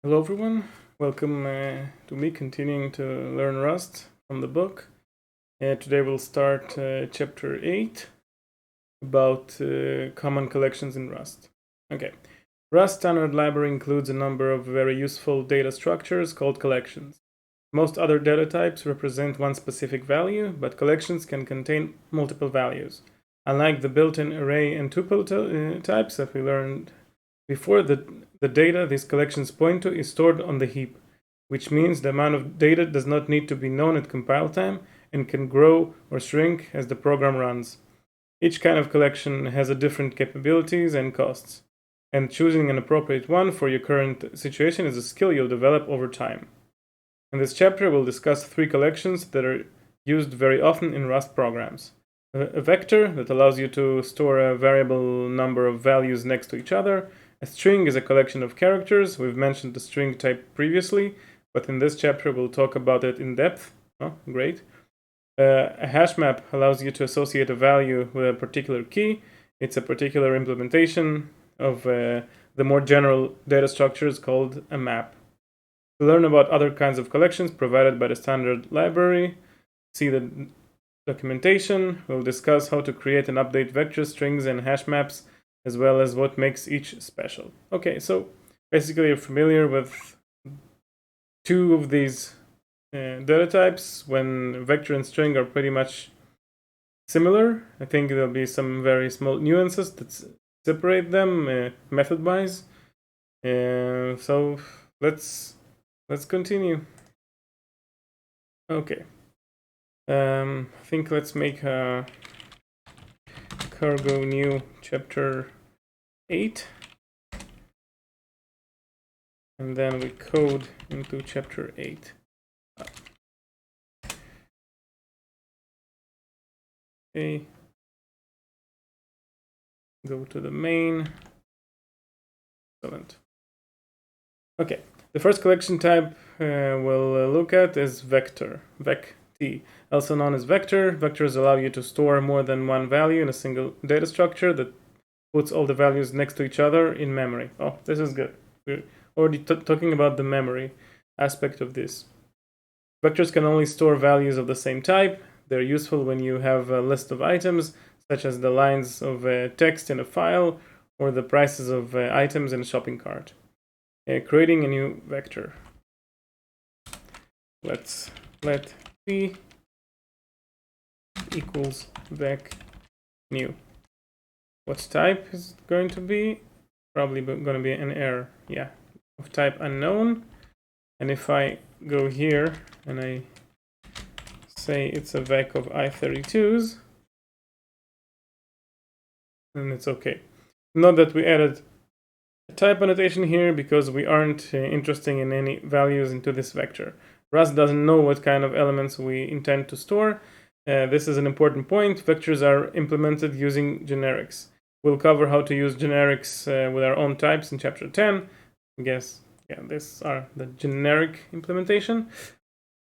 Hello everyone, welcome to me continuing to learn Rust from the book. Today we'll start chapter 8 about common collections in Rust. Okay, Rust standard library includes a number of very useful data structures called collections. Most other data types represent one specific value, but collections can contain multiple values. Unlike the built-in array and tuple types that we learned before, the data these collections point to is stored on the heap, which means the amount of data does not need to be known at compile time and can grow or shrink as the program runs. Each kind of collection has a different capabilities and costs, and choosing an appropriate one for your current situation is a skill you'll develop over time. In this chapter, we'll discuss three collections that are used very often in Rust programs. A vector that allows you to store a variable number of values next to each other. A string is a collection of characters. We've mentioned the string type previously, but in this chapter we'll talk about it in depth. Oh, great. A hash map allows you to associate a value with a particular key. It's a particular implementation of the more general data structures called a map. To learn about other kinds of collections provided by the standard library, see the documentation. We'll discuss how to create and update vector strings and hash maps, as well as what makes each special. Okay, so basically you're familiar with two of these data types when vector and string are pretty much similar. I think there'll be some very small nuances that separate them method-wise. So let's continue. Okay. I think let's make a cargo new chapter 8, and then we code into chapter 8. Okay, go to the main. Excellent. Okay, the first collection type we'll look at is vector, vec-t, also known as vector. Vectors allow you to store more than one value in a single data structure that puts all the values next to each other in memory. Oh, this is good. We're already talking about the memory aspect of this. Vectors can only store values of the same type. They're useful when you have a list of items, such as the lines of text in a file or the prices of items in a shopping cart. Creating a new vector. Let's let p equals vec new. What type is it going to be? Probably going to be an error. Yeah, of type unknown. And if I go here and I say it's a vec of i32s, then it's okay. Note that we added a type annotation here because we aren't interested in any values into this vector. Rust doesn't know what kind of elements we intend to store. This is an important point. Vectors are implemented using generics. We'll cover how to use generics with our own types in chapter 10. I guess, yeah, these are the generic implementation.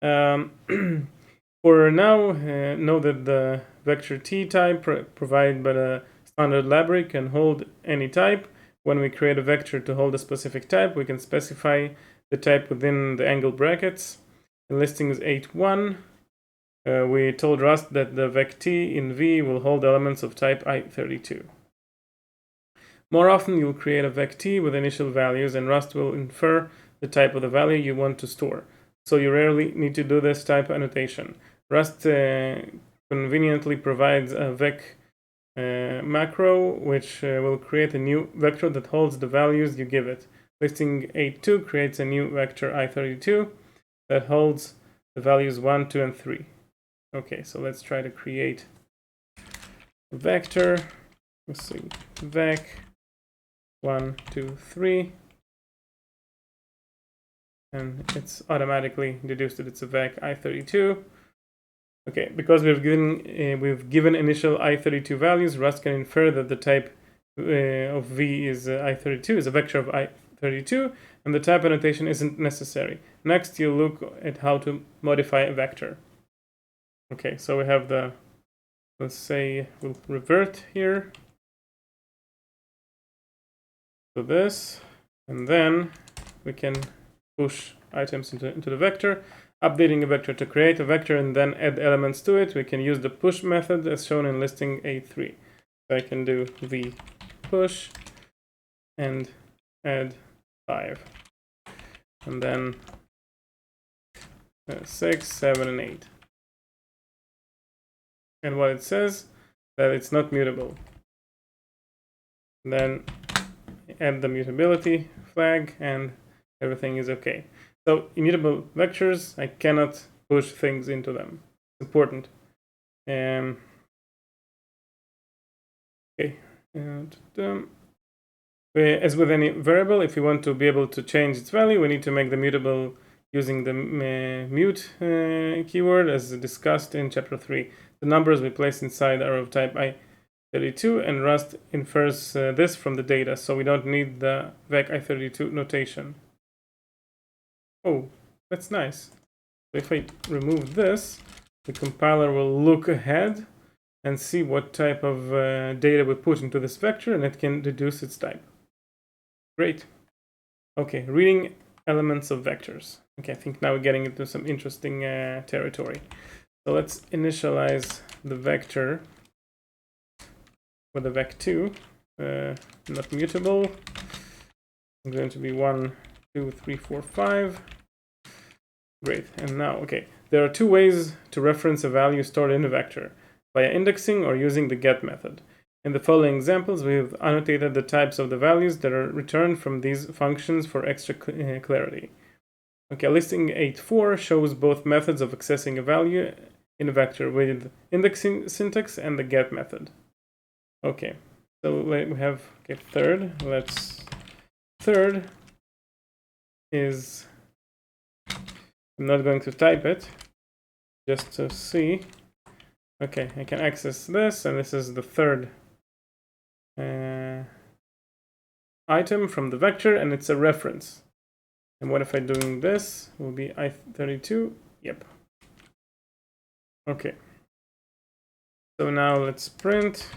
For now, know that the vector t type provided by the standard library can hold any type. When we create a vector to hold a specific type, we can specify the type within the angle brackets. The listing is 8.1. We told Rust that the vec t in v will hold elements of type i32. More often, you'll create a vec t with initial values, and Rust will infer the type of the value you want to store. So you rarely need to do this type annotation. Rust conveniently provides a vec macro, which will create a new vector that holds the values you give it. Listing 8.2 creates a new vector i32 that holds the values 1, 2, and 3. Okay, so let's try to create a vector. Let's see, vec 1, 2, 3. And it's automatically deduced that it's a vec i32. Okay, because we've given initial i32 values, Rust can infer that the type of v is i32, is a vector of i32, and the type annotation isn't necessary. Next, you'll look at how to modify a vector. Okay, so we have the, let's say we'll revert here to this, and then we can push items into the vector. Updating a vector to create a vector and then add elements to it, we can use the push method as shown in listing A3. So I can do v push and add 5. And then 6, 7, and 8. And what it says, that it's not mutable. And then add the mutability flag and everything is okay. So immutable vectors, I cannot push things into them. It's important. Okay. As with any variable, if we want to be able to change its value, we need to make the mutable using the mute keyword as discussed in chapter 3. The numbers we place inside are of type i32 and Rust infers this from the data, so we don't need the vec i32 notation. Oh, that's nice. So if I remove this, the compiler will look ahead and see what type of data we put into this vector, and it can deduce its type. Great. Okay, reading elements of vectors. Okay, I think now we're getting into some interesting territory. So let's initialize the vector with the vec2, not mutable. It's going to be 1, 2, 3, 4, 5. Great. And now, okay, there are two ways to reference a value stored in a vector: via indexing or using the get method. In the following examples, we have annotated the types of the values that are returned from these functions for extra clarity. Okay, listing 8.4 shows both methods of accessing a value in a vector with indexing syntax and the get method. Okay, so we have third. Third is, I'm not going to type it, just to see. Okay, I can access this, and this is the third item from the vector, and it's a reference. And what if I'm doing this? Will be i32. Yep. Okay. So now let's print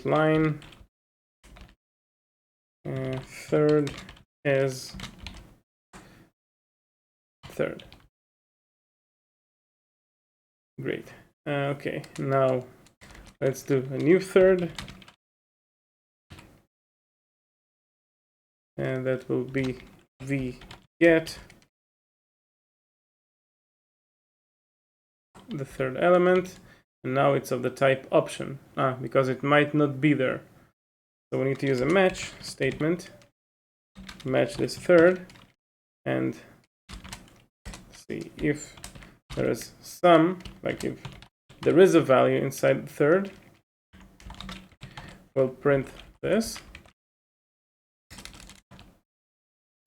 line. Third is third. Great. Okay, now let's do a new third. And that will be v get the third element. And now it's of the type option, because it might not be there. So we need to use a match statement, match this third, and see if there is some, like if there is a value inside the third, we'll print this.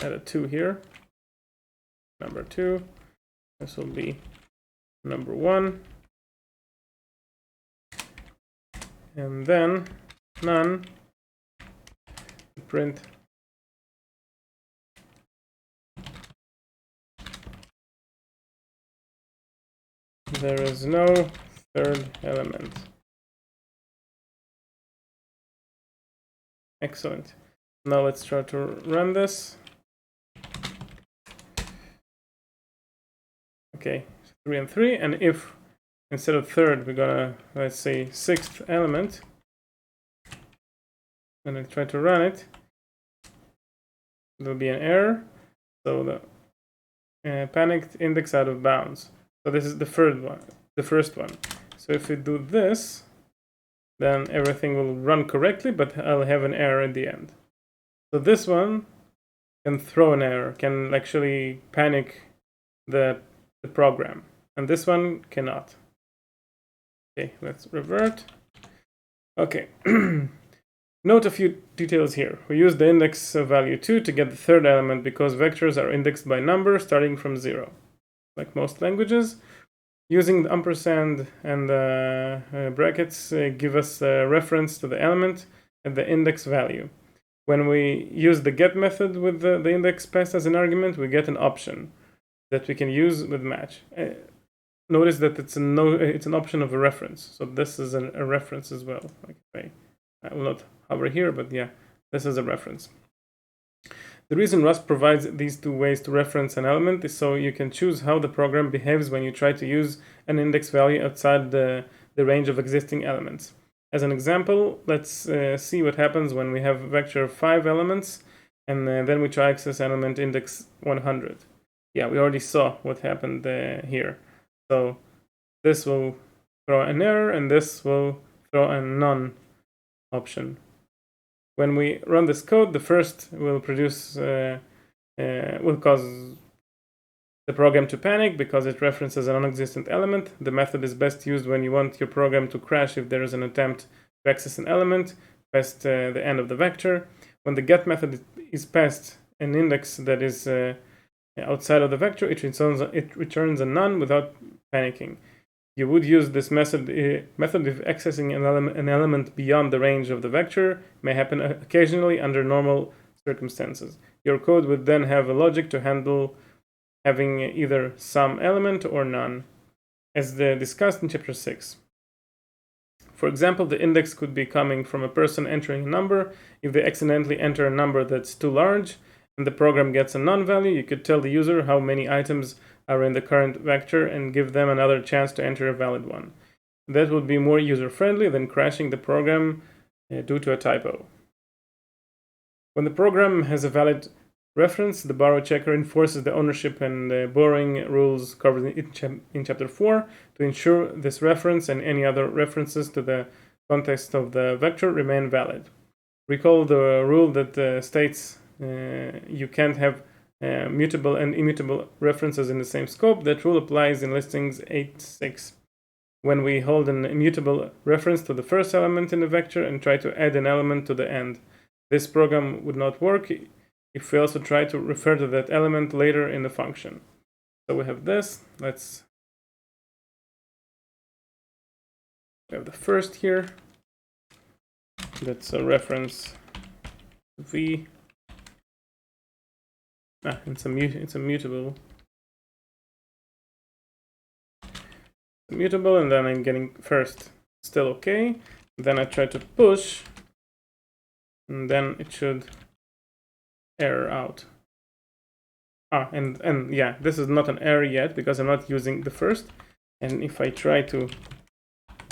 Add a 2 here, number 2. This will be number 1. And then none, print there is no third element. Excellent. Now let's try to run this. Okay, 3 and 3, and if instead of third we're gonna, let's say, sixth element, and I try to run it, there'll be an error. So the panicked index out of bounds. So this is the first one. So if we do this, then everything will run correctly, but I'll have an error at the end. So this one can throw an error, can actually panic the program, and this one cannot. Okay, let's revert. Okay. Note a few details here. We use the index value 2 to get the third element because vectors are indexed by number starting from 0. Like most languages, using the ampersand and the brackets give us a reference to the element and the index value. When we use the get method with the index passed as an argument, we get an option that we can use with match. Notice that it's an option of a reference. So this is a reference as well. Like I will not hover here, but yeah, this is a reference. The reason Rust provides these two ways to reference an element is so you can choose how the program behaves when you try to use an index value outside the range of existing elements. As an example, let's see what happens when we have a vector of 5 elements and then we try access element index 100. Yeah, we already saw what happened here. So this will throw an error and this will throw a none option. When we run this code, the first will produce will cause the program to panic because it references a non-existent element. The method is best used when you want your program to crash if there is an attempt to access an element past the end of the vector. When the get method is passed an index that is outside of the vector, it returns a none without panicking. You would use this method if accessing an element beyond the range of the vector may happen occasionally under normal circumstances. Your code would then have a logic to handle having either some element or none, as discussed in chapter 6. For example, the index could be coming from a person entering a number. If they accidentally enter a number that's too large and the program gets a none value, you could tell the user how many items are in the current vector and give them another chance to enter a valid one. That would be more user-friendly than crashing the program due to a typo. When the program has a valid reference, the borrow checker enforces the ownership and borrowing rules covered in chapter 4 to ensure this reference and any other references to the context of the vector remain valid. Recall the rule that states you can't have mutable and immutable references in the same scope. That rule applies in listings 8.6. When we hold an immutable reference to the first element in the vector and try to add an element to the end, this program would not work if we also try to refer to that element later in the function. So we have this. We have the first here. That's a reference v. It's a mutable. Mutable, and then I'm getting first still okay. Then I try to push, and then it should error out. And yeah, this is not an error yet because I'm not using the first. And if I try to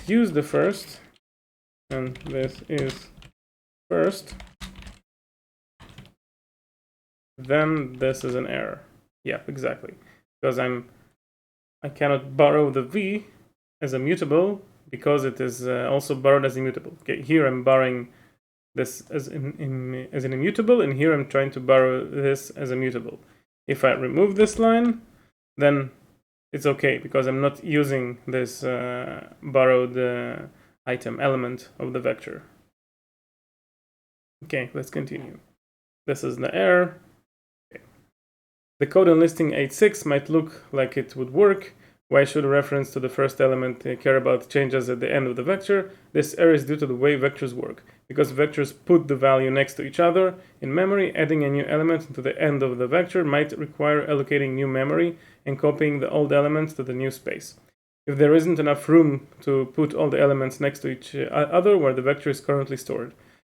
use the first, and this is first, then this is an error. Yeah, exactly. Because I cannot borrow the v as a mutable because it is also borrowed as immutable. Okay, here I'm borrowing this as an immutable, and here I'm trying to borrow this as a mutable. If I remove this line, then it's okay because I'm not using this borrowed item element of the vector. Okay, let's continue. This is the error. Okay. The code in listing 8.6 might look like it would work. Why should a reference to the first element care about changes at the end of the vector? This error is due to the way vectors work. Because vectors put the value next to each other in memory, adding a new element to the end of the vector might require allocating new memory and copying the old elements to the new space. If there isn't enough room to put all the elements next to each other where the vector is currently stored.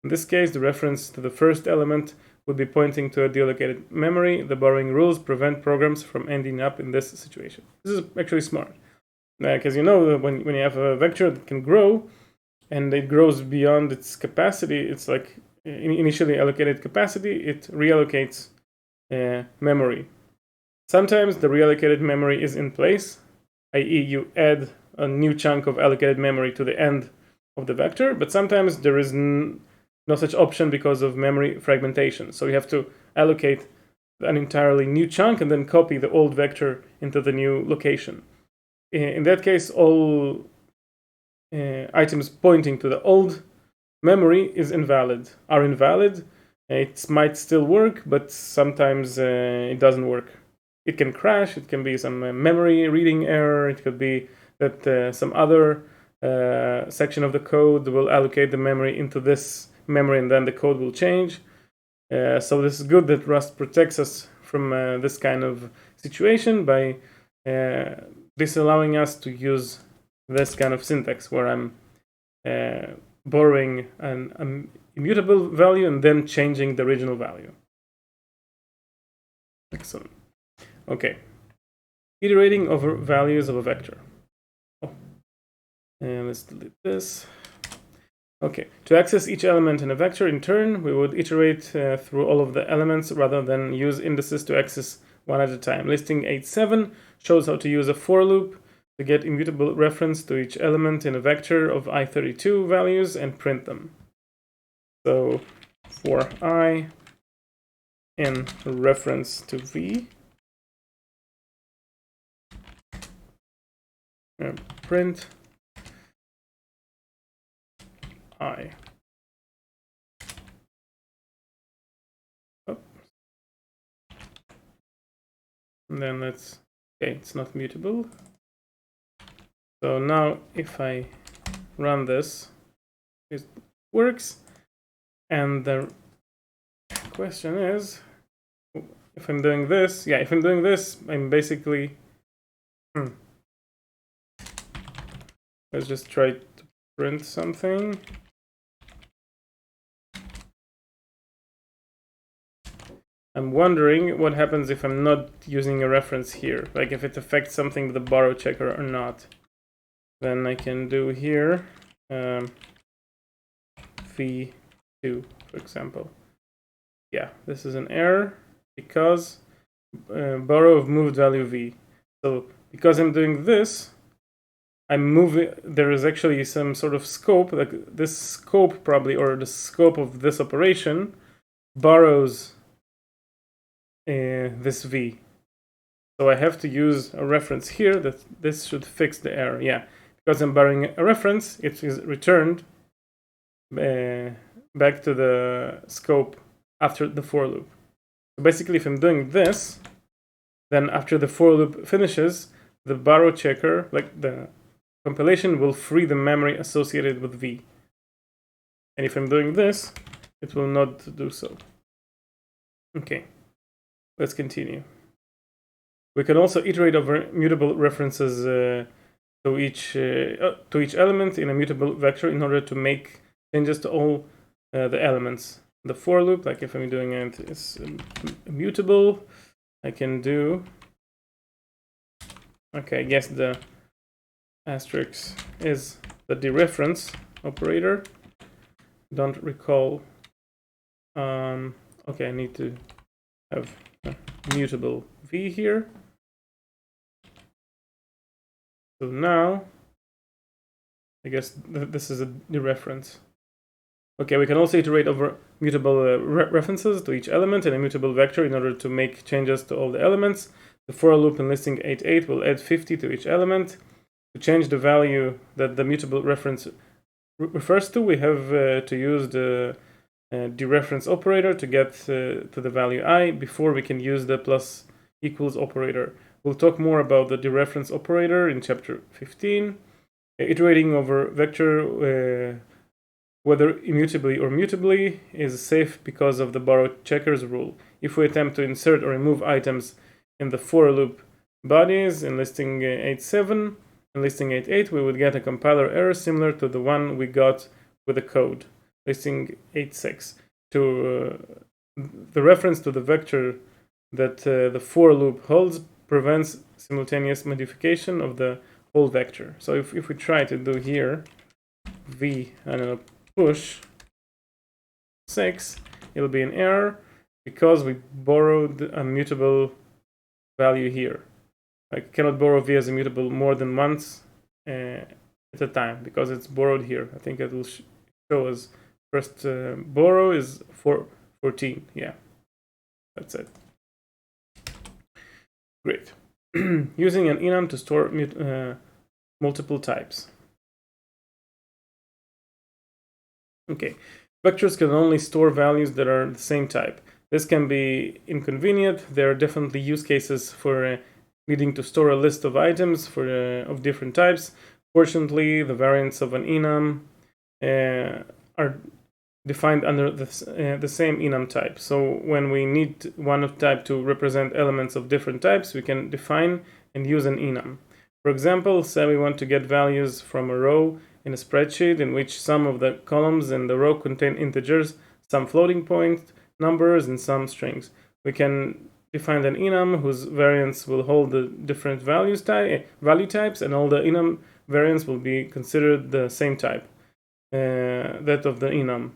In this case, the reference to the first element would be pointing to a deallocated memory. The borrowing rules prevent programs from ending up in this situation. This is actually smart. Because you know that when you have a vector that can grow, and it grows beyond its capacity, it's like initially allocated capacity, it reallocates memory. Sometimes the reallocated memory is in place, i.e. you add a new chunk of allocated memory to the end of the vector, but sometimes there is no such option because of memory fragmentation. So you have to allocate an entirely new chunk and then copy the old vector into the new location. In that case, all items pointing to the old memory are invalid. It might still work, but sometimes it doesn't work. It can crash, it can be some memory reading error, it could be that some other section of the code will allocate the memory into this memory and then the code will change. So this is good that Rust protects us from this kind of situation by disallowing us to use this kind of syntax where I'm borrowing an immutable value and then changing the original value. Excellent. Okay. Iterating over values of a vector. Oh. And let's delete this. Okay. To access each element in a vector in turn, we would iterate through all of the elements rather than use indices to access one at a time. Listing 8.7 shows how to use a for loop to get immutable reference to each element in a vector of i32 values and print them. So for I in reference to v, print I. Oh. And then let's, okay, it's not mutable. So now if I run this, it works. And the question is, if I'm doing this, if I'm doing this, I'm basically, let's just try to print something. I'm wondering what happens if I'm not using a reference here, like if it affects something with the borrow checker or not. Then I can do here v2, for example. Yeah, this is an error because borrow of moved value v. So because I'm doing this, I'm moving, there is actually some sort of scope, like this scope probably, or the scope of this operation borrows this v. So I have to use a reference here that this should fix the error. Yeah, because I'm borrowing a reference, it is returned back to the scope after the for loop. So basically, if I'm doing this, then after the for loop finishes, the borrow checker, like the compilation, will free the memory associated with v. And if I'm doing this, it will not do so. Okay, let's continue. We can also iterate over mutable references to each element in a mutable vector in order to make changes to all the elements. The for loop, like if I'm doing it is mutable, I can do, okay, I guess the asterisk is the dereference operator. Don't recall. Okay, I need to have a mutable v here. So now, I guess this is a dereference. Okay, we can also iterate over mutable references to each element in a mutable vector in order to make changes to all the elements. The for loop in listing 8.8 will add 50 to each element. To change the value that the mutable reference refers to, we have to use the dereference operator to get to the value I before we can use the plus equals operator. We'll talk more about the dereference operator in chapter 15. Iterating over vector whether immutably or mutably is safe because of the borrow checkers rule. If we attempt to insert or remove items in the for loop bodies in listing 8.7 and listing 8.8, we would get a compiler error similar to the one we got with the code. Listing 8.6. The reference to the vector that the for loop holds prevents simultaneous modification of the whole vector. So if we try to do here v, I don't know, push 6, it'll be an error because we borrowed a mutable value here. I cannot borrow v as a mutable more than once at a time because it's borrowed here. I think it will show as first borrow is 14. Yeah, that's it. Great. Using an enum to store multiple types. Okay, vectors can only store values that are the same type. This can be inconvenient. There are definitely use cases for needing to store a list of items of different types. Fortunately, the variants of an enum are defined under the same enum type. So when we need one of type to represent elements of different types, we can define and use an enum. For example, say we want to get values from a row in a spreadsheet in which some of the columns in the row contain integers, some floating point numbers, and some strings. We can defined an enum whose variants will hold the different value types, and all the enum variants will be considered the same type, that of the enum.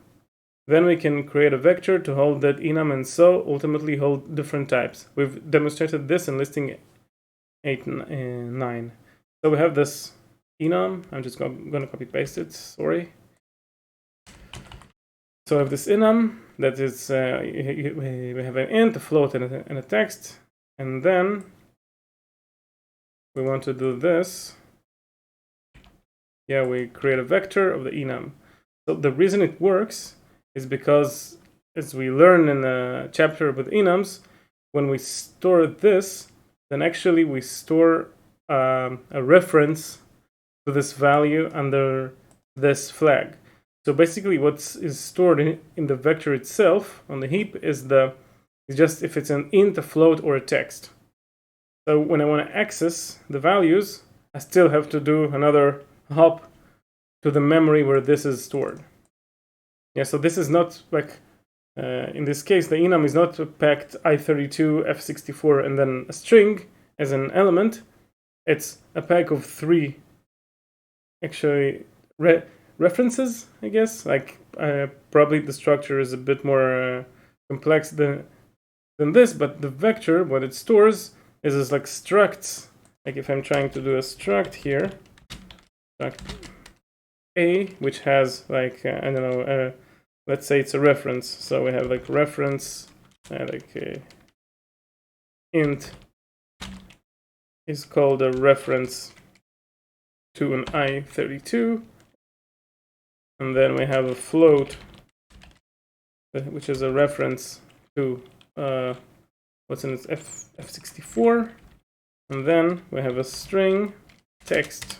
Then we can create a vector to hold that enum and so ultimately hold different types. We've demonstrated this in listing 9. So we have this enum. I'm just going to copy paste it. Sorry. So I have this enum that is we have an int, a float, and a text, and then we want to do this. Yeah, we create a vector of the enum. So the reason it works is because, as we learn in a chapter with enums, when we store this, then actually we store a reference to this value under this flag. So basically what is stored in the vector itself on the heap is just if it's an int, a float, or a text. So when I want to access the values, I still have to do another hop to the memory where this is stored. Yeah, so this is not like, in this case, the enum is not packed I32, F64, and then a string as an element. It's a pack of 3, actually, references, I guess. Like, probably the structure is a bit more complex than this, but the vector, what it stores, is like structs. Like if I'm trying to do a struct here, struct A, which has like, I don't know, let's say it's a reference. So we have like reference, int is called a reference to an I32. And then we have a float, which is a reference to what's in its F64. And then we have a string text,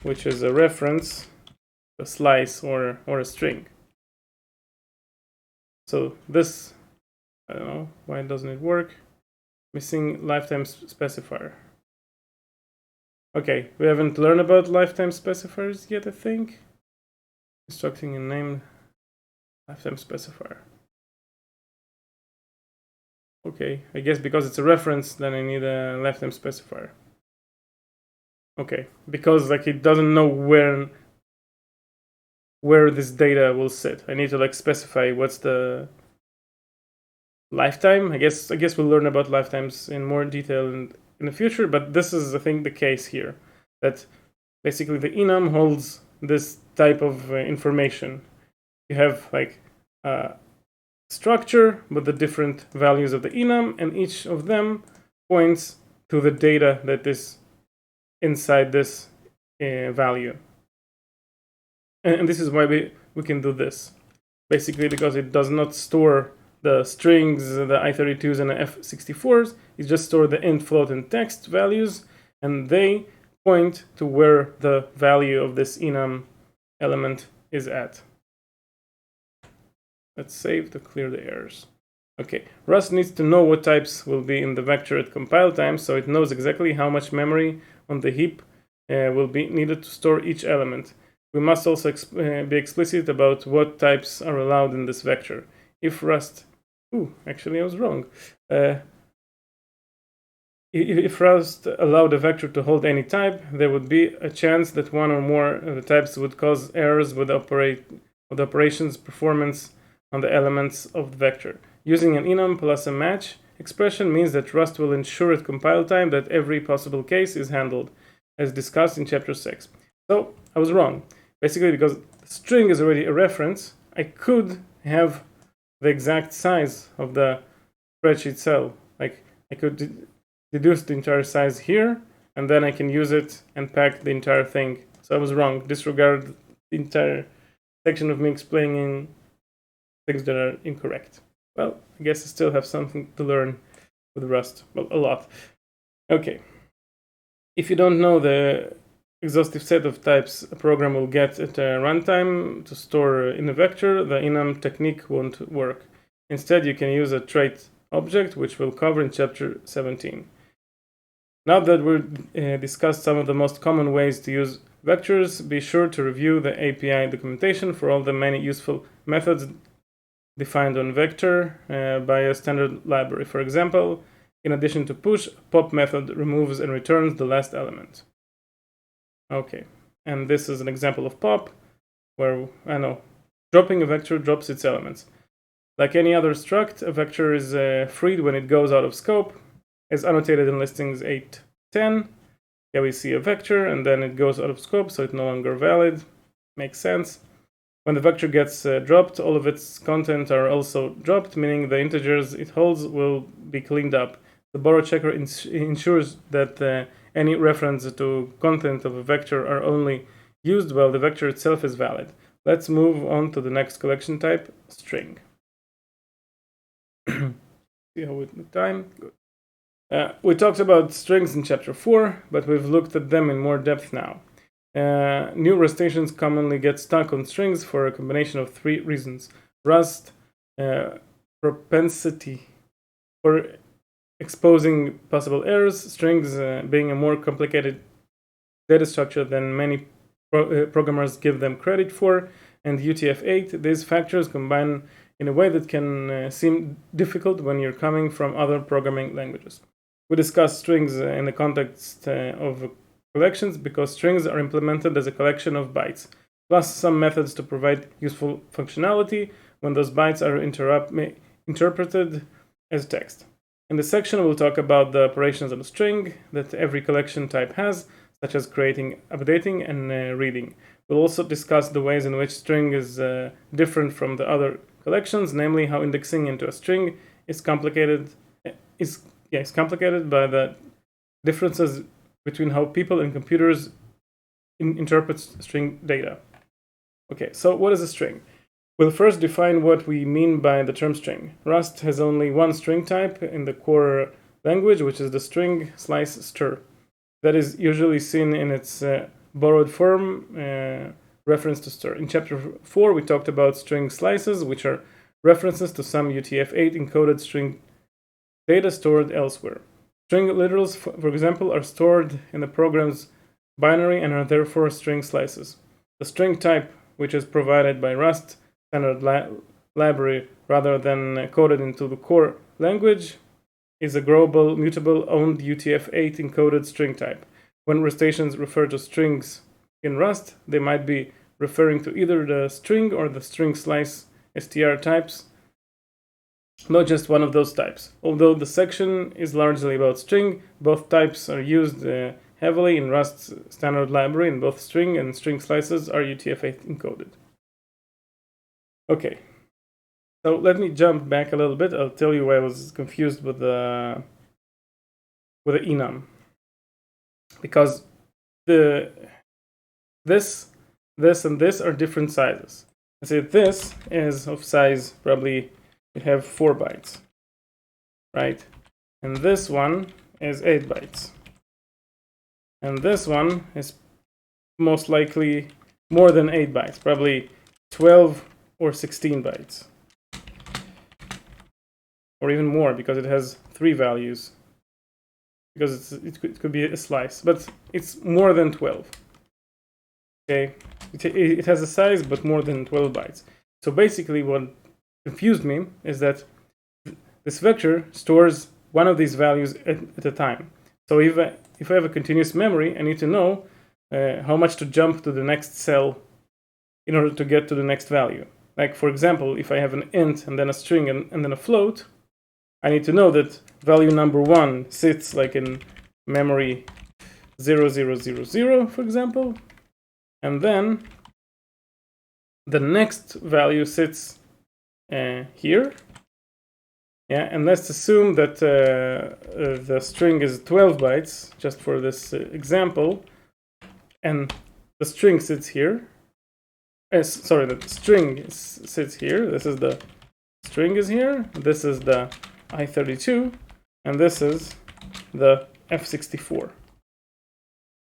which is a reference, a slice, or a string. So this, I don't know, why doesn't it work? Missing lifetime specifier. Okay, we haven't learned about lifetime specifiers yet, I think. Constructing a name lifetime specifier. Okay, I guess because it's a reference, then I need a lifetime specifier. Okay, because like it doesn't know where this data will sit. I need to like specify what's the lifetime. I guess we'll learn about lifetimes in more detail in the future, but this is I think the case here, that basically the enum holds this type of information. You have like structure with the different values of the enum, and each of them points to the data that is inside this value. And this is why we can do this. Basically because it does not store the strings, the I32s and the F64s. It just stores the int, float, and text values, and they point to where the value of this enum element is at. Let's save to clear the errors. Okay, Rust needs to know what types will be in the vector at compile time, so it knows exactly how much memory on the heap will be needed to store each element. We must also be explicit about what types are allowed in this vector. If Rust... actually I was wrong. If Rust allowed a vector to hold any type, there would be a chance that one or more of the types would cause errors with the operations performance on the elements of the vector. Using an enum plus a match expression means that Rust will ensure at compile time that every possible case is handled, as discussed in chapter 6. So I was wrong. Basically, because the string is already a reference, I could have the exact size of the spreadsheet cell. Like I could deduce the entire size here, and then I can use it and pack the entire thing. So I was wrong. Disregard the entire section of me explaining things that are incorrect. Well, I guess I still have something to learn with Rust. Well, a lot. Okay. If you don't know the exhaustive set of types a program will get at runtime to store in a vector, the enum technique won't work. Instead, you can use a trait object, which we'll cover in chapter 17. Now that we've discussed some of the most common ways to use vectors, be sure to review the API documentation for all the many useful methods defined on vector by a standard library. For example, in addition to push, pop method removes and returns the last element. Okay, and this is an example of pop, where, dropping a vector drops its elements. Like any other struct, a vector is freed when it goes out of scope, as annotated in listings 8.10. Here we see a vector, and then it goes out of scope, so it's no longer valid. Makes sense. When the vector gets dropped, all of its content are also dropped, meaning the integers it holds will be cleaned up. The borrow checker ensures that any reference to content of a vector are only used while the vector itself is valid. Let's move on to the next collection type, string. See how with time. Good. We talked about strings in chapter 4, but we've looked at them in more depth now. New rustations commonly get stuck on strings for a combination of 3 reasons. Rust, propensity for exposing possible errors, strings being a more complicated data structure than many programmers give them credit for, and UTF-8. These factors combine in a way that can seem difficult when you're coming from other programming languages. We discuss strings in the context of collections because strings are implemented as a collection of bytes, plus some methods to provide useful functionality when those bytes are interpreted as text. In this section, we'll talk about the operations of a string that every collection type has, such as creating, updating, and reading. We'll also discuss the ways in which string is different from the other collections, namely how indexing into a string is complicated by the differences between how people and computers interpret string data. Okay, so what is a string? We'll first define what we mean by the term string. Rust has only one string type in the core language, which is the string slice str. That is usually seen in its borrowed form, reference to str. In chapter 4, we talked about string slices, which are references to some UTF-8 encoded string data stored elsewhere. String literals, for example, are stored in the program's binary and are therefore string slices. The string type, which is provided by Rust standard library rather than coded into the core language, is a global, mutable, owned UTF-8 encoded string type. When rustations refer to strings in Rust, they might be referring to either the string or the string slice str types, not just one of those types. Although the section is largely about string, both types are used heavily in Rust's standard library, and both string and string slices are UTF-8 encoded. Okay, so let me jump back a little bit. I'll tell you why I was confused with the enum, because this and this are different sizes. I say this is of size probably we have 4 bytes, right? And this one is 8 bytes. And this one is most likely more than 8 bytes, probably 12 or 16 bytes. Or even more, because it has 3 values. Because it could be a slice, but it's more than 12. Okay, it has a size, but more than 12 bytes. So basically what confused me is that this vector stores one of these values at a time. So if I have a continuous memory, I need to know how much to jump to the next cell in order to get to the next value. Like, for example, if I have an int and then a string and then a float, I need to know that value number 1 sits like in memory 0000, for example, and then the next value sits here. Yeah, and let's assume that the string is 12 bytes, just for this example, and the string sits here. The string sits here. This is the string is here. This is the I32, and this is the F64.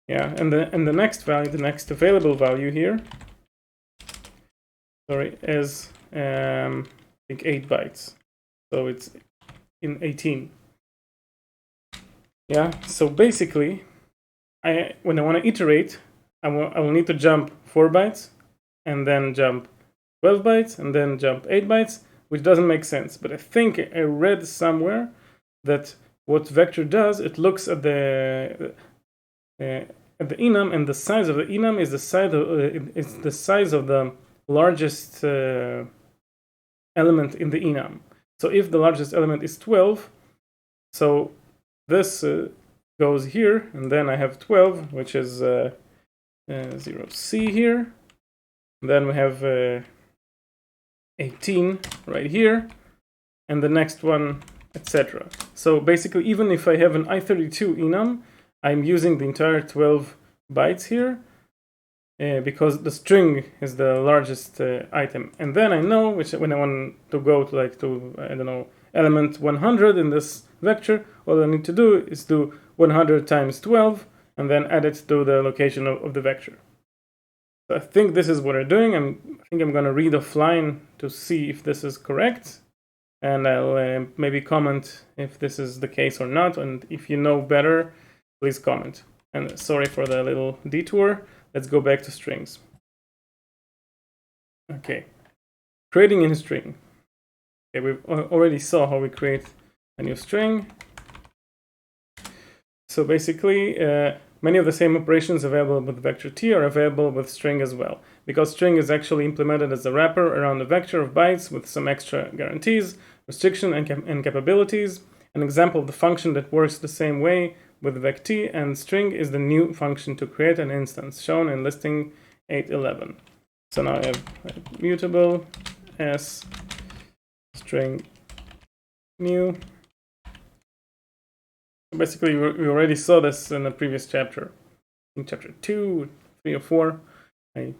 Yeah, and the next value, the next available value here, is I think 8 bytes. So it's in 18. Yeah, so basically, when I want to iterate, I will need to jump 4 bytes, and then jump 12 bytes, and then jump 8 bytes. which doesn't make sense. But I think I read somewhere that what vector does, it looks at the enum, and the size of the enum is the size of the largest element in the enum. So if the largest element is 12, so this goes here, and then I have 12, which is 0c here. And then we have 18 right here, and the next one, etc. So basically, even if I have an i32 enum, I'm using the entire 12 bytes here because the string is the largest item. And then I know when I want to go to I don't know, element 100 in this vector, all I need to do is do 100 times 12 and then add it to the location of the vector. So I think this is what I'm doing. I think I'm going to read offline to see if this is correct. And I'll maybe comment if this is the case or not. And if you know better, please comment. And sorry for the little detour. Let's go back to strings. Okay, creating a string. Okay, we already saw how we create a new string. So basically, many of the same operations available with vector t are available with string as well, because string is actually implemented as a wrapper around a vector of bytes with some extra guarantees, restriction, and capabilities. An example of the function that works the same way with vect and string is the new function to create an instance, shown in listing 811. So now I have mutable s string new. Basically, we already saw this in the previous chapter, in chapter 2, 3, or 4. I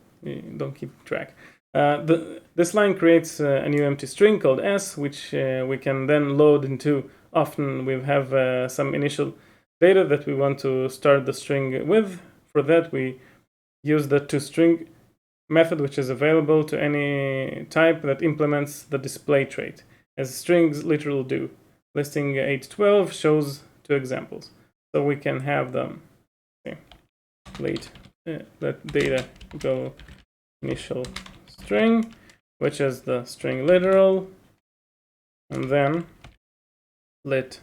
don't keep track. This line creates a new empty string called s, which we can then load into. Often we have some initial data that we want to start the string with. For that, we use the toString method, which is available to any type that implements the display trait, as strings literally do. Listing 812 shows 2 examples. So we can have them let data go initial string, which is the string literal, and then let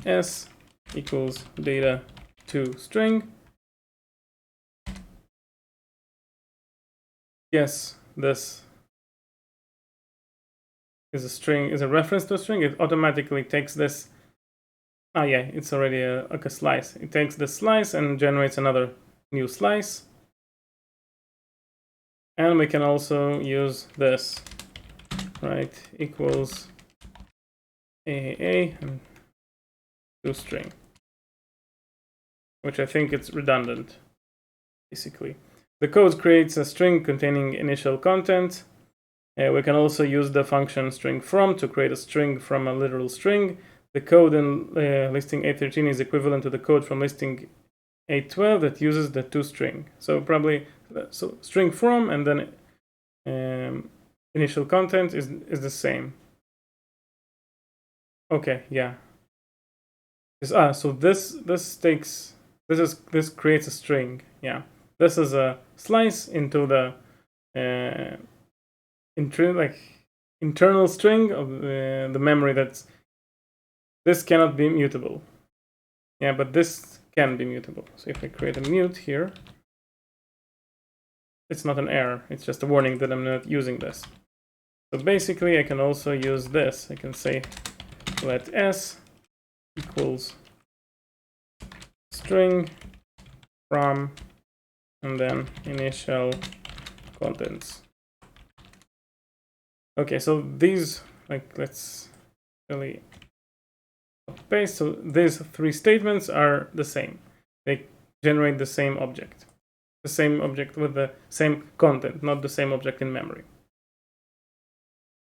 s equals data to string. Yes, this is a string, is a reference to a string. It automatically takes this. Oh yeah, it's already like a slice. It takes this slice and generates another new slice. And we can also use this, right? Equals AAA and to string, which I think it's redundant, basically. The code creates a string containing initial content. We can also use the function string from to create a string from a literal string. The code in listing 813 is equivalent to the code from listing 812 that uses the toString. So probably string from and then initial content is the same. Okay, yeah. So this creates a string. Yeah, this is a slice into the internal string of the memory. This cannot be mutable. Yeah, but this can be mutable. So if I create a mute here, it's not an error. It's just a warning that I'm not using this. So basically, I can also use this. I can say let s equals string from and then initial contents. Okay, so these, let's really paste. So these 3 statements are the same. They generate the same object. The same object with the same content, not the same object in memory.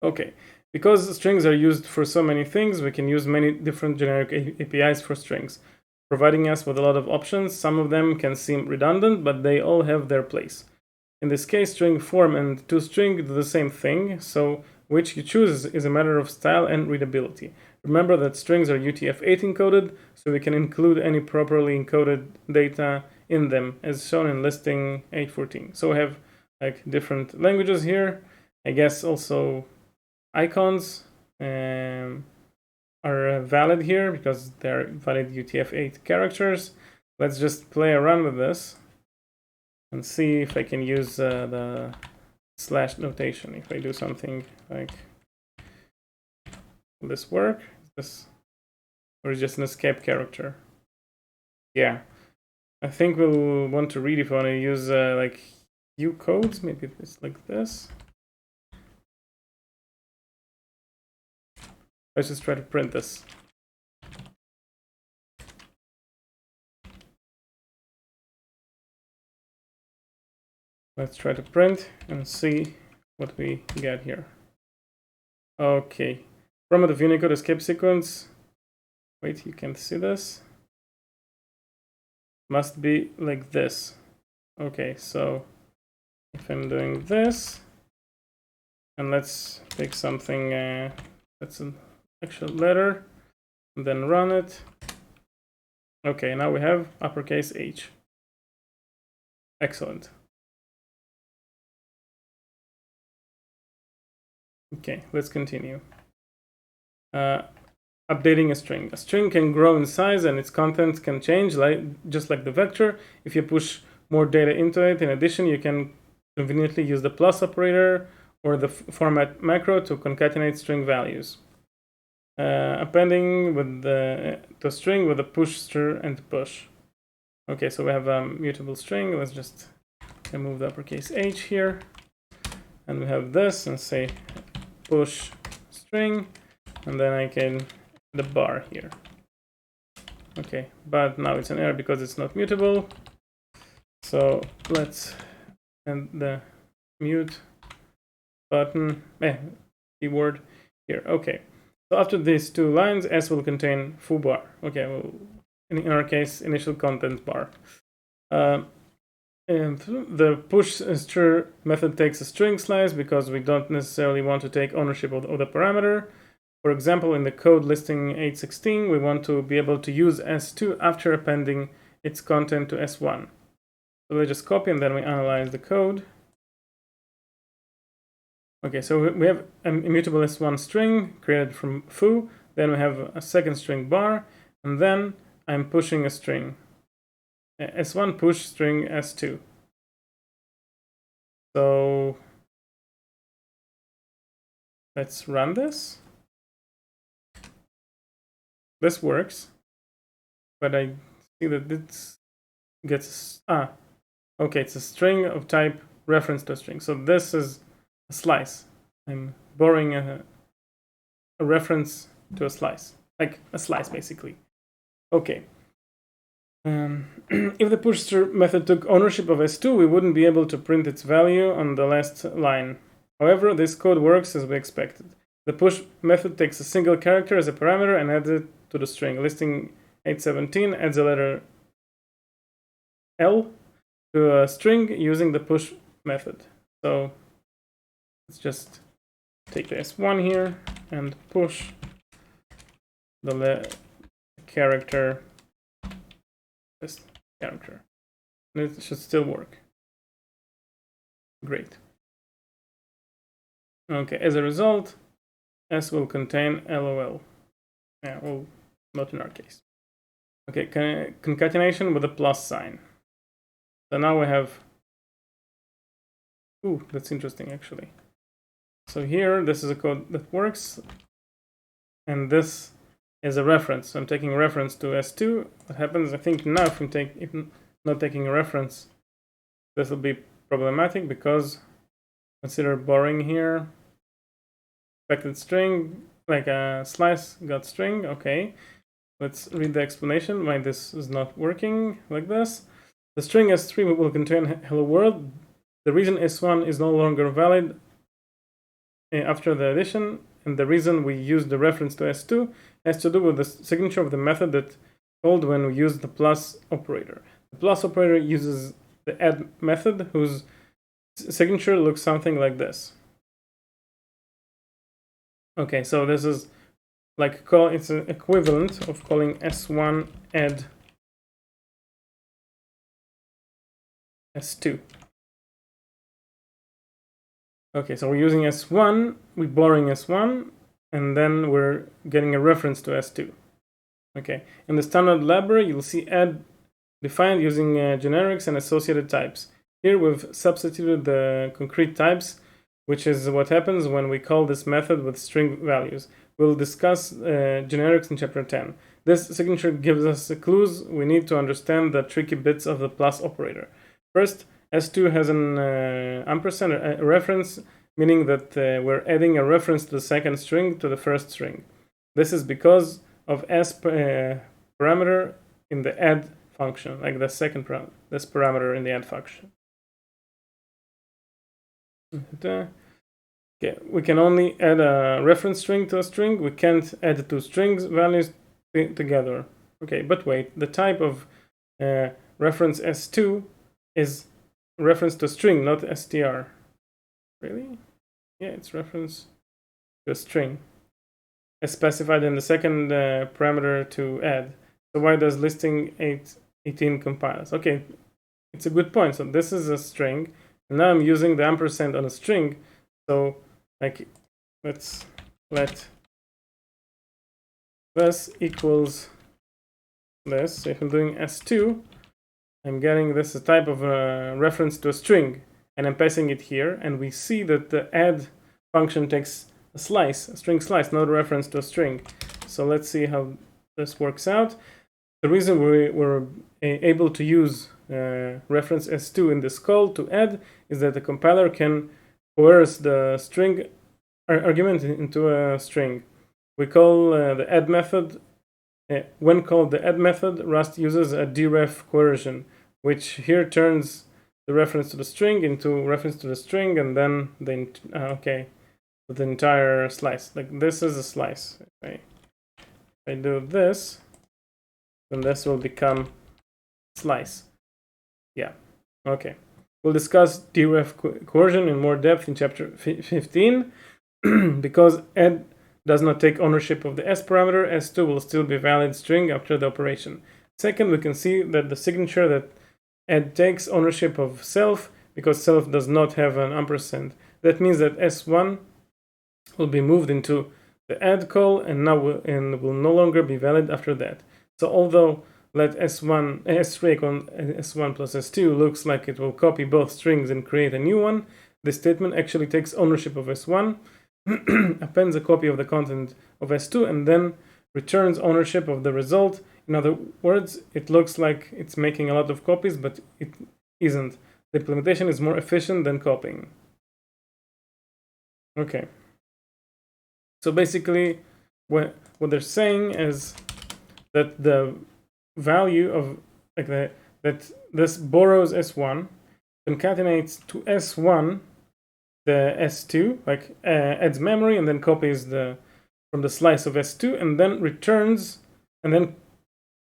Okay, because strings are used for so many things, we can use many different generic APIs for strings, providing us with a lot of options. Some of them can seem redundant, but they all have their place. In this case, string form and toString do the same thing, so which you choose is a matter of style and readability. Remember that strings are UTF-8 encoded, so we can include any properly encoded data in them, as shown in listing 814. So we have different languages here. I guess also icons are valid here because they're valid UTF-8 characters. Let's just play around with this and see if I can use the slash notation. If I do something like, will this work? Or is just an escape character? Yeah, I think we'll want to read if we want to use like U codes. Maybe it's like this. Let's just try to print this. Let's try to print and see what we get here. Okay, format of Unicode escape sequence. Wait, you can't see this. Must be like this. Okay, so if I'm doing this, and let's pick something that's an actual letter, and then run it. Okay, now we have uppercase H. Excellent. Okay, let's continue. Updating a string. A string can grow in size and its contents can change, just like the vector. If you push more data into it, in addition, you can conveniently use the plus operator or the format macro to concatenate string values. Appending with the string with a push, stir, and push. Okay, so we have a mutable string. Let's just remove the uppercase H here. And we have this and say push string, and then I can the bar here. Okay, but now it's an error because it's not mutable. So let's end the mute button, keyword here. Okay, so after these two lines, S will contain foo bar. Okay, well, in our case, initial content bar. And the push stir method takes a string slice because we don't necessarily want to take ownership of the parameter. For example, in the code listing 816, we want to be able to use S2 after appending its content to S1. So we just copy and then we analyze the code. Okay, so we have a immutable S1 string created from foo. Then we have a second string bar, and then I'm pushing a string. S1 push string S2. So let's run this. This works, but I see that this gets okay, it's a string of type reference to a string. So this is a slice. I'm borrowing a reference to a slice, like a slice basically. Okay. If the push method took ownership of S2, we wouldn't be able to print its value on the last line. However, this code works as we expected. The push method takes a single character as a parameter and adds it to the string. Listing 817 adds a letter L to a string using the push method. So let's just take the S1 here and push the character, this character. And it should still work. Great. Okay, as a result, S will contain LOL. Yeah, well, not in our case. Okay, concatenation with a plus sign. So now we have, ooh, that's interesting actually. So here, this is a code that works, and this is a reference. So I'm taking a reference to S2. What happens, I think now if not taking a reference, this will be problematic because consider borrowing here. Expected string, like a slice got string. Okay, let's read the explanation why this is not working like this. The string S3 will contain hello world. The reason S1 is no longer valid after the addition, and the reason we use the reference to S2 has to do with the signature of the method that called when we use the plus operator. The plus operator uses the add method whose signature looks something like this. Okay, so this is like it's an equivalent of calling S1 add S2. Okay, so we're using S1, we're borrowing S1, and then we're getting a reference to S2. Okay, in the standard library, you'll see add defined using generics and associated types. Here we've substituted the concrete types, which is what happens when we call this method with string values. We'll discuss generics in chapter 10. This signature gives us clues we need to understand the tricky bits of the plus operator. First, S2 has an ampersand, a reference, meaning that we're adding a reference to the second string to the first string. This is because of S parameter in the add function, like the second parameter, this parameter in the add function. Okay, we can only add a reference string to a string. We can't add two strings values together. Okay, but wait, the type of reference S2 is reference to string, not str. Really? Yeah, it's reference to a string as specified in the second parameter to add. So why does listing 18 compiles? Okay, it's a good point. So this is a string, and now I'm using the ampersand on a string. So like, let's let this equals this. So if I'm doing S2, I'm getting this type of reference to a string, and I'm passing it here, and we see that the add function takes a slice, a string slice, not a reference to a string. So let's see how this works out. The reason we were able to use reference S2 in this call to add is that the compiler can coerce the string argument into a string. We call the add method. When called the add method, Rust uses a deref coercion, which here turns the reference to the string into reference to the string, and then the entire slice. Like this is a slice. If I do this, then this will become slice. Yeah. Okay. We'll discuss deref coercion in more depth in chapter 15. Because add does not take ownership of the S parameter, S2 will still be valid string after the operation. Second, we can see that the signature that add takes ownership of self because self does not have an ampersand. That means that S1 will be moved into the add call and will no longer be valid after that. So although let S3 equal S1 plus S2 looks like it will copy both strings and create a new one, this statement actually takes ownership of S1, appends a copy of the content of S2, and then returns ownership of the result. In other words, it looks like it's making a lot of copies, but it isn't. The implementation is more efficient than copying. Okay. So basically, what they're saying is that the value of that this borrows S1, concatenates to S1 the S2, like adds memory and then copies from the slice of S2, and then returns and then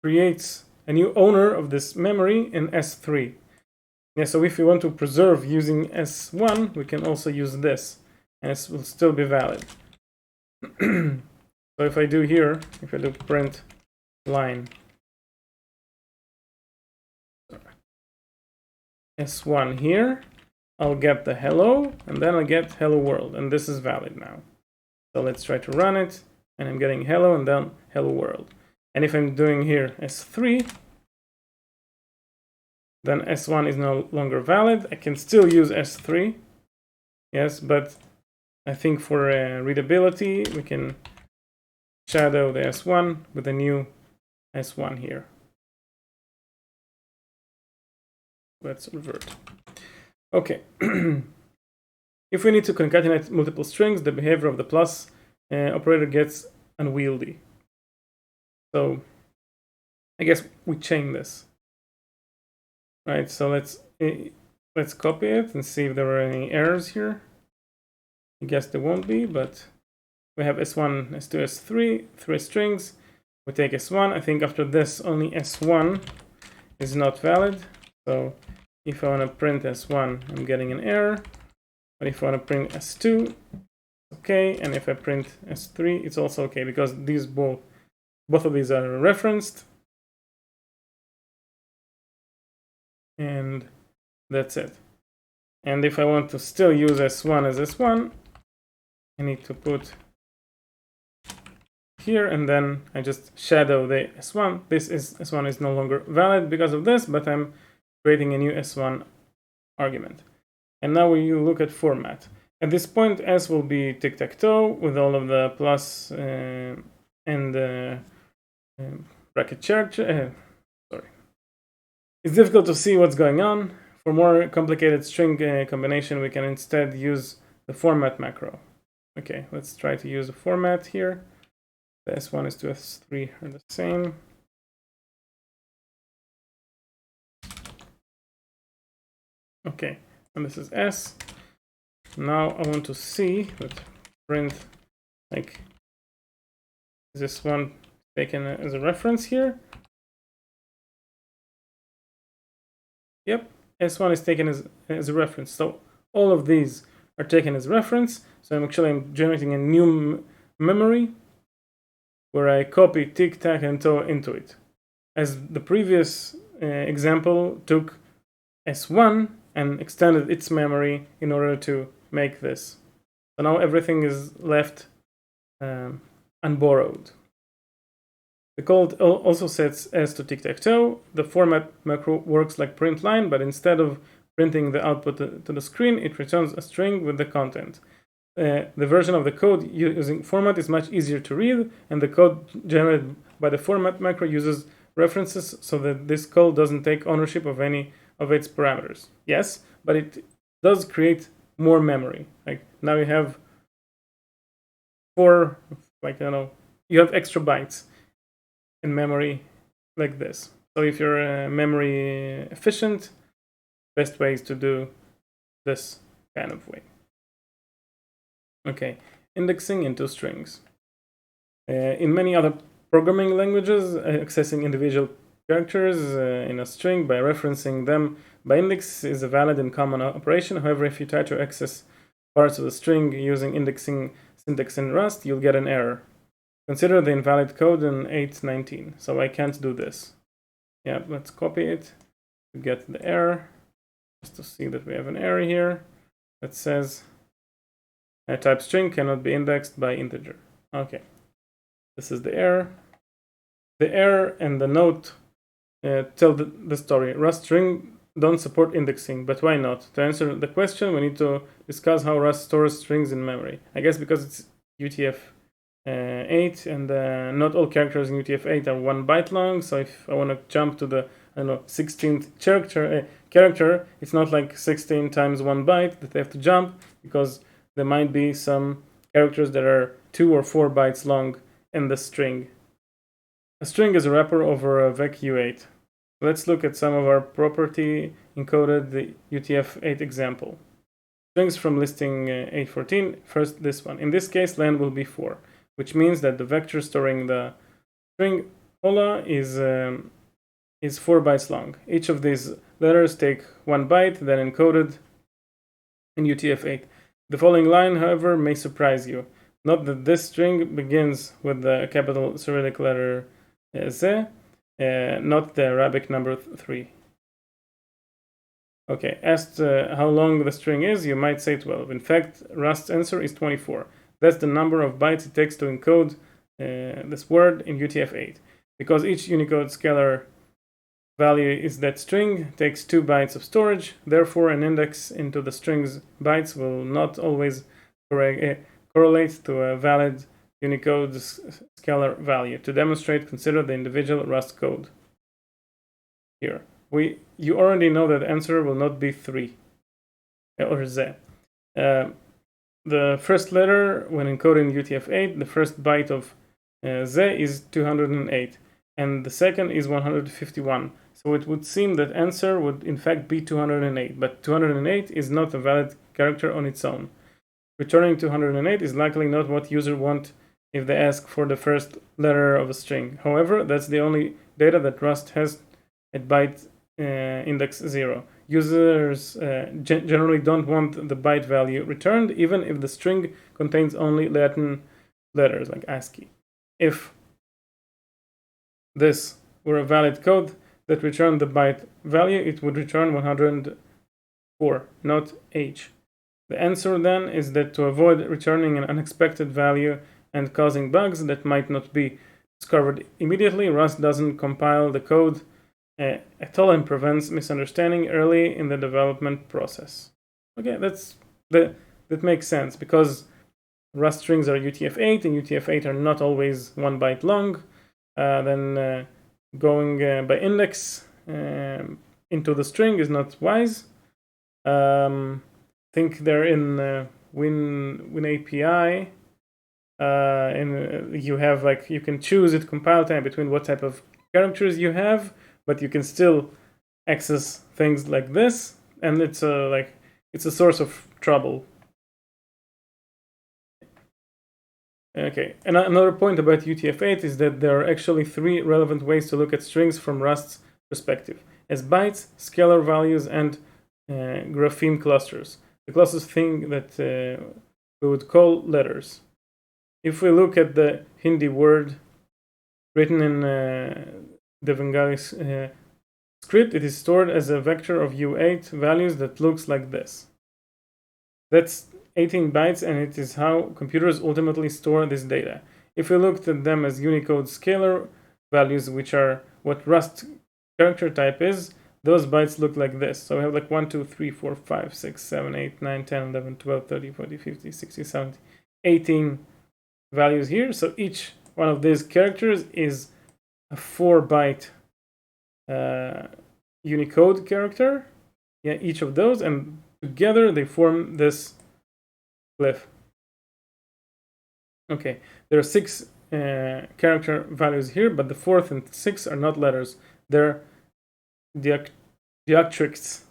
creates a new owner of this memory in S3. Yeah, so if we want to preserve using S1, we can also use this, and it will still be valid. So if I do here, if I do print line S1 here, I'll get the hello, and then I'll get hello world, and this is valid now. So let's try to run it, and I'm getting hello and then hello world. And if I'm doing here S3, then S1 is no longer valid. I can still use S3, yes, but I think for readability, we can shadow the S1 with a new S1 here. Let's revert. Okay. If we need to concatenate multiple strings, the behavior of the plus operator gets unwieldy. So I guess we chain this. Right, so let's copy it and see if there are any errors here. I guess there won't be, but we have S1, S2, S3, 3 strings. We take S1. I think after this, only S1 is not valid. So if I want to print S1, I'm getting an error. But if I want to print S2, okay. And if I print S3, it's also okay because these both of these are referenced. And that's it. And if I want to still use S1 as S1, I need to put here, and then I just shadow the S1. This is S1 is no longer valid because of this, but I'm creating a new S1 argument. And now we look at format. At this point, S will be tic-tac-toe with all of the plus and bracket chart. Sorry. It's difficult to see what's going on. For more complicated string combination, we can instead use the format macro. Okay, let's try to use the format here. The S1 is to S3 are the same. Okay, and this is S. Now I want to see, let's print, like, is this one taken as a reference here? Yep, S1 is taken as a reference. So all of these are taken as reference. So I'm generating a new memory where I copy tic-tac and toe into it. As the previous example took S1 and extended its memory in order to make this. So now everything is left unborrowed. The code also sets S to tic-tac-toe. The format macro works like print line, but instead of printing the output to the screen, it returns a string with the content. The version of the code using format is much easier to read, and the code generated by the format macro uses references so that this code doesn't take ownership of any of its parameters. Yes, but it does create more memory. Like now you have you have extra bytes in memory like this. So if you're memory efficient, best way is to do this kind of way. Okay, indexing into strings. In many other programming languages, accessing individual characters in a string by referencing them by index is a valid and common operation. However, if you try to access parts of the string using indexing syntax in Rust, you'll get an error. Consider the invalid code in 8.19. So I can't do this. Yeah, let's copy it to get the error. Just to see that we have an error here that says a type string cannot be indexed by integer. Okay, this is the error. The error and the note tell the story. Rust string don't support indexing, but why not? To answer the question, we need to discuss how Rust stores strings in memory. I guess because it's UTF-8 and not all characters in UTF-8 are 1 byte long. So if I want to jump to the 16th character, it's not like 16 times 1 byte that I have to jump, because there might be some characters that are 2 or 4 bytes long in the string. A string is a wrapper over a vec U8. Let's look at some of our property encoded the UTF-8 example. Strings from listing 814, first this one. In this case, len will be 4, which means that the vector storing the string hola is 4 bytes long. Each of these letters take 1 byte, then encoded in UTF-8. The following line, however, may surprise you. Note that this string begins with the capital Cyrillic letter Z, not the Arabic number 3. Okay, asked how long the string is, you might say 12. In fact, Rust's answer is 24. That's the number of bytes it takes to encode this word in UTF-8. Because each Unicode scalar value is that string, takes 2 bytes of storage. Therefore, an index into the string's bytes will not always correlate to a valid Unicode scalar value. To demonstrate, consider the individual Rust code. Here, you already know that the answer will not be 3 or Z. The first letter, when encoding UTF-8, the first byte of Z is 208, and the second is 151. So it would seem that answer would in fact be 208, but 208 is not a valid character on its own. Returning 208 is likely not what users want if they ask for the first letter of a string. However, that's the only data that Rust has at byte index 0. Users generally don't want the byte value returned, even if the string contains only Latin letters like ASCII. If this were a valid code that returned the byte value, it would return 4, not H. The answer then is that to avoid returning an unexpected value and causing bugs that might not be discovered immediately, Rust doesn't compile the code at all and prevents misunderstanding early in the development process. Okay, that makes sense because Rust strings are UTF-8 and UTF-8 are not always 1 byte long. Then going by index into the string is not wise. Think they're in Win API, and you have you can choose at compile time between what type of characters you have, but you can still access things like this, and it's a source of trouble. Okay, and another point about UTF-8 is that there are actually 3 relevant ways to look at strings from Rust's perspective: as bytes, scalar values, and grapheme clusters. The closest thing that we would call letters. If we look at the Hindi word written in the Bengali script, it is stored as a vector of U8 values that looks like this. That's 18 bytes, and it is how computers ultimately store this data. If we looked at them as Unicode scalar values, which are what Rust character type is, those bytes look like this. So we have 1, 2, 3, 4, 5, 6, 7, 8, 9, 10, 11, 12, 13, 14, 15, 16, 17, 18 values here. So each one of these characters is a 4-byte Unicode character. Yeah, each of those, and together they form this glyph. Okay, there are 6 character values here, but the 4th and 6th are not letters. They're diacritics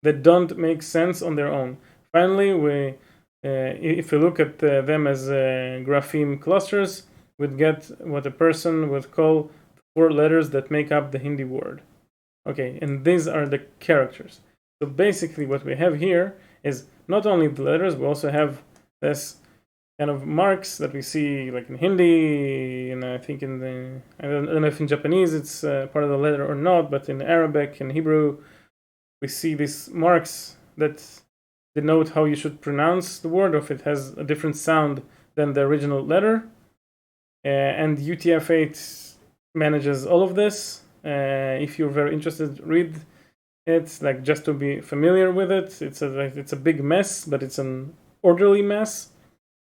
that don't make sense on their own. Finally, if we look at them as grapheme clusters, we'd get what a person would call 4 letters that make up the Hindi word. Okay, and these are the characters. So basically what we have here is not only the letters, we also have this kind of marks that we see in Hindi, and I think I don't know if in Japanese it's part of the letter or not, but in Arabic and Hebrew, we see these marks that denote how you should pronounce the word, or if it has a different sound than the original letter. And UTF-8 manages all of this. If you're very interested, read it, just to be familiar with it. It's a big mess, but it's an orderly mess.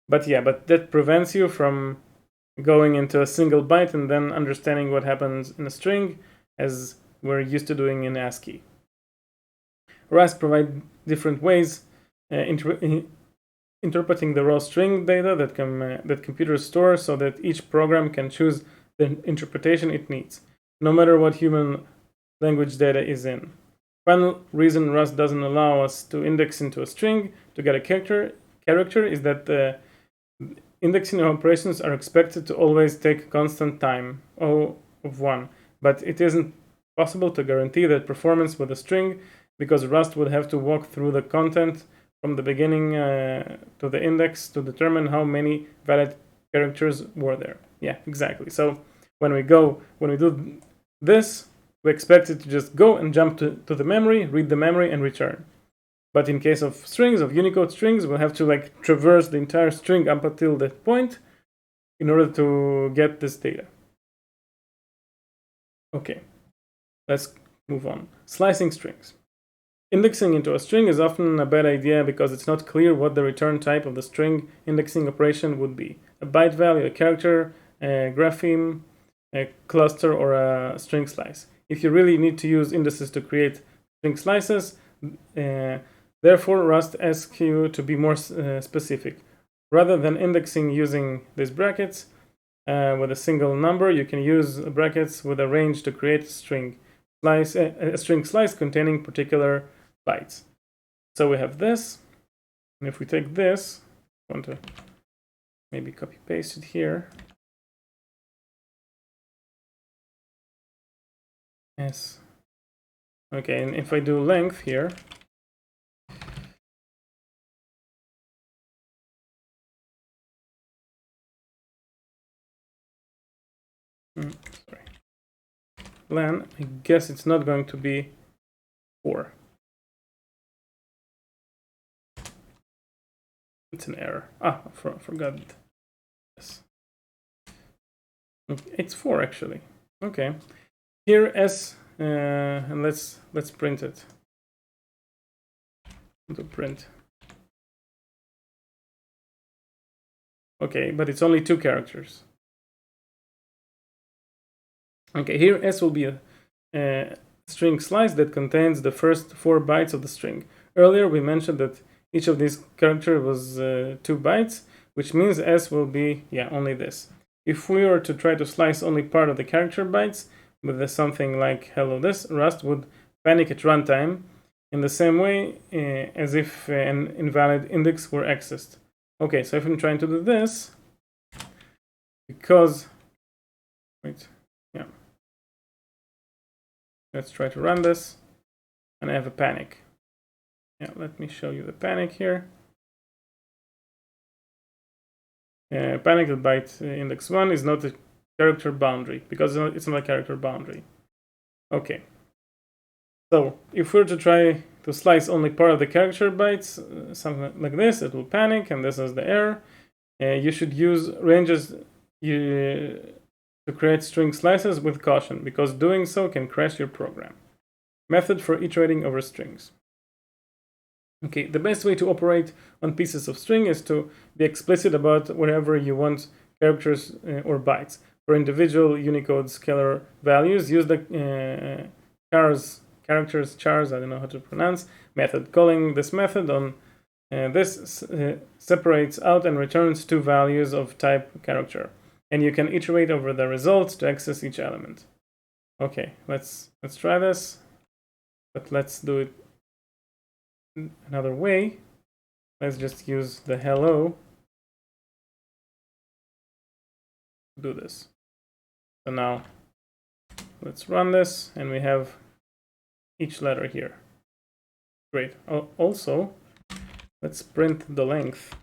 But that prevents you from going into a single byte and then understanding what happens in a string, as we're used to doing in ASCII. Rust provides different ways interpreting the raw string data that computers store, so that each program can choose the interpretation it needs, no matter what human language data is in. Final reason Rust doesn't allow us to index into a string to get a character is that the indexing operations are expected to always take constant time, O of 1, but it isn't possible to guarantee that performance with a string, because Rust would have to walk through the content from the beginning to the index to determine how many valid characters were there. Yeah, exactly. So when we do this, we expect it to just go and jump to the memory, read the memory, and return. But in case of strings, of Unicode strings, we'll have to traverse the entire string up until that point in order to get this data. Okay, let's move on. Slicing strings. Indexing into a string is often a bad idea because it's not clear what the return type of the string indexing operation would be: a byte value, a character, a grapheme, a cluster, or a string slice. If you really need to use indices to create string slices, therefore Rust asks you to be more specific. Rather than indexing using these brackets with a single number, you can use brackets with a range to create a string slice containing particular bytes. So we have this, and if we take this, I want to maybe copy paste it here. Yes. Okay, and if I do length here, sorry, len, I guess it's not going to be 4. It's an error. I forgot this. It's 4 actually. Okay. Here S, and let's print it. To print. Okay, but it's only 2 characters. Okay, here S will be a string slice that contains the first 4 bytes of the string. Earlier we mentioned that each of these characters was 2 bytes, which means S will be, only this. If we were to try to slice only part of the character bytes with something like hello this, Rust would panic at runtime in the same way as if an invalid index were accessed. Okay, so if I'm trying to do this, because, let's try to run this, and I have a panic. Let me show you the panic here. Panic at byte index 1 is not a character boundary, because it's not a character boundary. Okay. So if we're to try to slice only part of the character bytes, something like this, it will panic, and this is the error. You should use ranges to create string slices with caution, because doing so can crash your program. Method for iterating over strings. Okay, the best way to operate on pieces of string is to be explicit about wherever you want characters or bytes. For individual Unicode scalar values, use the chars, I don't know how to pronounce, method. Calling this method on this separates out and returns 2 values of type character. And you can iterate over the results to access each element. Okay, let's try this, but let's do it another way. Let's just use the hello to do this. So now let's run this, and we have each letter here. Great. Also, let's print the length.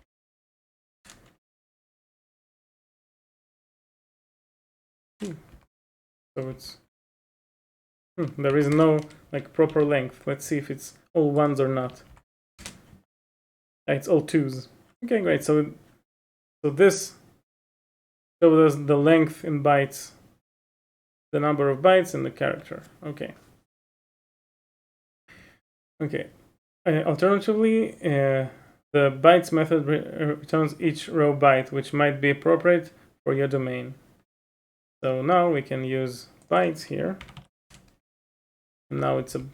So it's there is no proper length. Let's see if it's all 1s or not. It's all 2s. Okay, great. So this shows us the length in bytes, the number of bytes in the character. Okay. Alternatively, the bytes method returns each row byte, which might be appropriate for your domain. So now we can use bytes here. Now it's a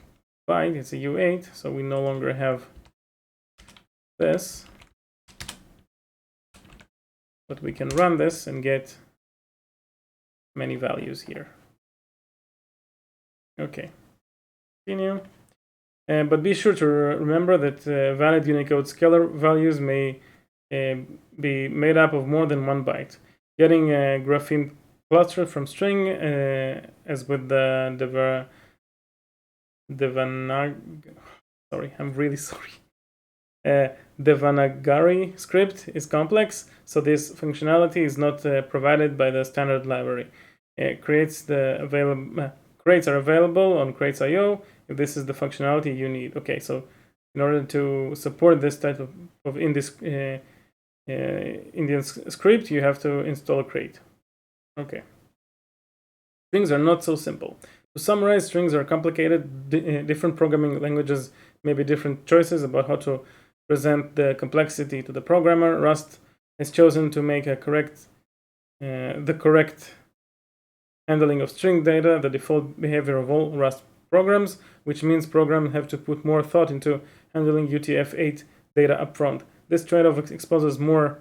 byte, it's a U8, so we no longer have this. But we can run this and get many values here. Okay, continue. But be sure to remember that valid Unicode scalar values may be made up of more than 1 byte. Getting a grapheme cluster from string, as with the Devanagari script is complex, so this functionality is not provided by the standard library. Crates are available on crates.io if this is the functionality you need. Okay, so in order to support this type of Indian script, you have to install a crate. Okay. Strings are not so simple. To summarize, strings are complicated. Different programming languages may be different choices about how to present the complexity to the programmer. Rust has chosen to make the correct handling of string data the default behavior of all Rust programs, which means programs have to put more thought into handling UTF-8 data upfront. This trade-off exposes more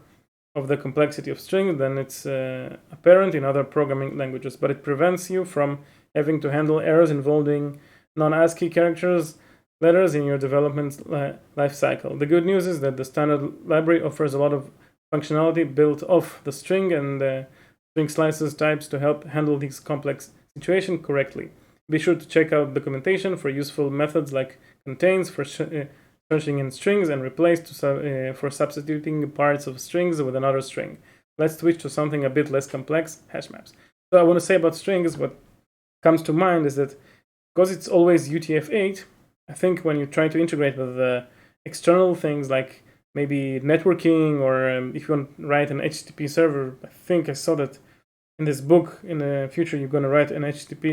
of the complexity of string than it's apparent in other programming languages, but it prevents you from having to handle errors involving non-ASCII letters in your development life cycle. The good news is that the standard library offers a lot of functionality built off the string and string slices types to help handle these complex situations correctly. Be sure to check out documentation for useful methods like contains for searching in strings and replace for substituting parts of strings with another string. Let's switch to something a bit less complex, hash maps. So I want to say about strings, what comes to mind is that because it's always UTF-8, I think when you try to integrate with external things like maybe networking, or if you want to write an HTTP server. I think I saw that in this book. In the future, you're going to write an HTTP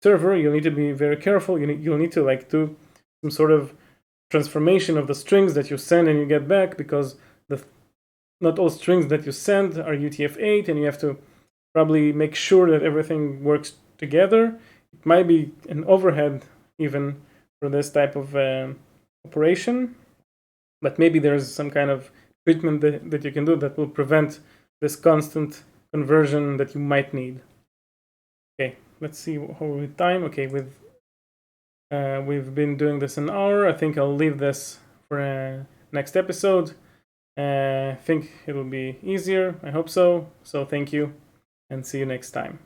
server. You'll need to be very careful. You'll need to like do some sort of transformation of the strings that you send and you get back, because not all strings that you send are UTF-8, and you have to probably make sure that everything works together. It might be an overhead even for this type of operation, but maybe there's some kind of treatment that you can do that will prevent this constant conversion that you might need. Okay, let's see how with time. Okay, we've been doing this an hour. I think I'll leave this for next episode. I think it'll be easier. I hope so. So thank you, and see you next time.